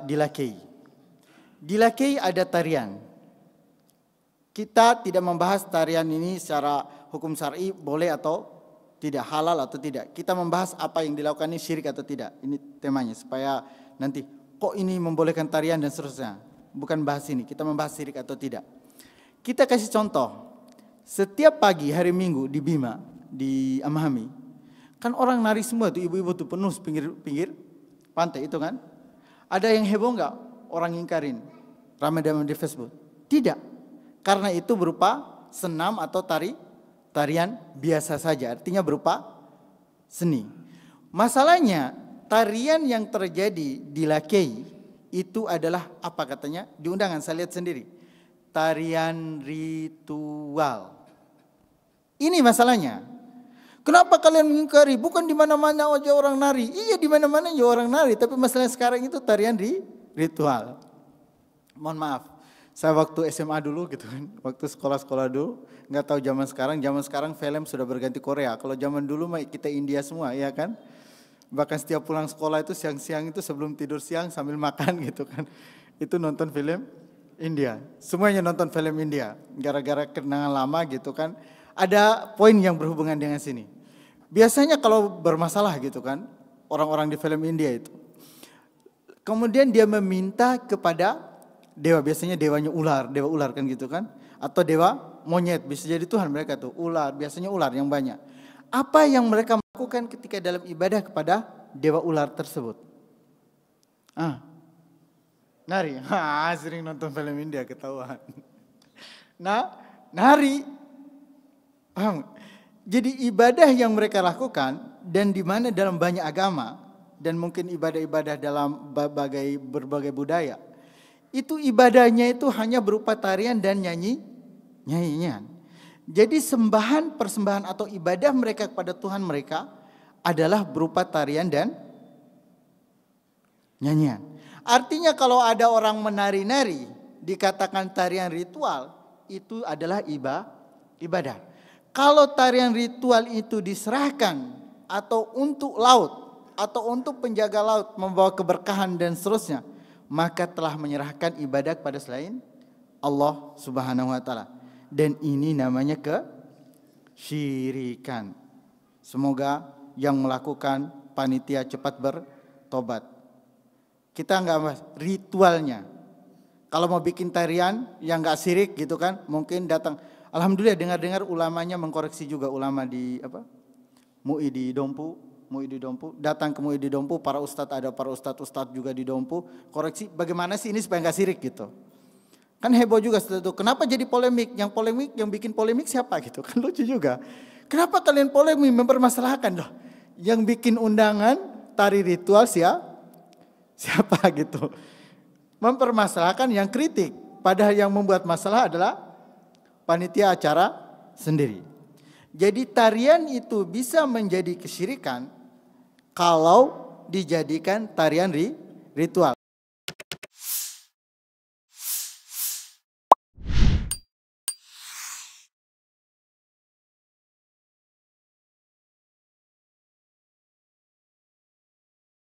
dilakei. Dilakei ada tarian. Kita tidak membahas tarian ini secara hukum syar'i boleh atau tidak, halal atau tidak. Kita membahas apa yang dilakukan ini syirik atau tidak. Ini temanya supaya nanti kok ini membolehkan tarian dan seterusnya. Bukan bahas ini, kita membahas syirik atau tidak. Kita kasih contoh. Setiap pagi hari Minggu di Bima, di Amahami, kan orang nari semua tuh, ibu-ibu tuh penuh pinggir pantai itu kan. Ada yang heboh nggak? Orang ingkarin, ramai-ramai di Facebook. Tidak, karena itu berupa senam atau tarian biasa saja, artinya berupa seni. Masalahnya tarian yang terjadi di Lakei itu adalah apa katanya? Di undangan saya lihat sendiri, tarian ritual. Ini masalahnya. Kenapa kalian mengingkari? Bukan di mana-mana aja orang nari. Iya, di mana-mana ya orang nari, tapi masalahnya sekarang itu tarian ritual. Mohon maaf, saya waktu SMA dulu gitu kan, waktu sekolah-sekolah dulu, nggak tahu zaman sekarang film sudah berganti Korea. Kalau zaman dulu mah kita India semua, ya kan? Bahkan setiap pulang sekolah itu siang-siang itu sebelum tidur siang sambil makan gitu kan, itu nonton film India. Semuanya nonton film India, gara-gara kenangan lama gitu kan. Ada poin yang berhubungan dengan sini. Biasanya kalau bermasalah gitu kan, orang-orang di film India itu, kemudian dia meminta kepada dewa, biasanya dewanya dewa ular kan gitu kan, atau dewa monyet, bisa jadi Tuhan mereka tuh, ular, biasanya ular yang banyak. Apa yang mereka lakukan ketika dalam ibadah kepada dewa ular tersebut? Nari. Sering nonton film India ketahuan. Nah, nari. Paham? Jadi ibadah yang mereka lakukan, dan di mana dalam banyak agama dan mungkin ibadah-ibadah dalam berbagai budaya, itu ibadahnya itu hanya berupa tarian dan nyanyian. Jadi persembahan atau ibadah mereka kepada Tuhan mereka adalah berupa tarian dan nyanyian. Artinya kalau ada orang menari-nari dikatakan tarian ritual, itu adalah ibadah. Kalau tarian ritual itu diserahkan atau untuk laut atau untuk penjaga laut membawa keberkahan dan seterusnya, maka telah menyerahkan ibadah kepada selain Allah Subhanahu wa taala. Dan ini namanya kesyirikan. Semoga yang melakukan panitia cepat bertobat. Kita enggak bahas ritualnya. Kalau mau bikin tarian yang enggak syirik gitu kan, mungkin datang. Alhamdulillah dengar-dengar ulamanya mengkoreksi juga, ulama di MUI di Dompu, datang ke MUI di Dompu, para ustadz juga di Dompu, koreksi bagaimana sih ini supaya enggak syirik gitu. Kan heboh juga setelah itu. Kenapa jadi polemik? Yang bikin polemik siapa gitu? Kan lucu juga. Kenapa kalian polemik mempermasalahkan loh? Yang bikin undangan tari ritual siapa gitu? Mempermasalahkan yang kritik. Padahal yang membuat masalah adalah panitia acara sendiri. Jadi tarian itu bisa menjadi kesyirikan kalau dijadikan tarian ritual.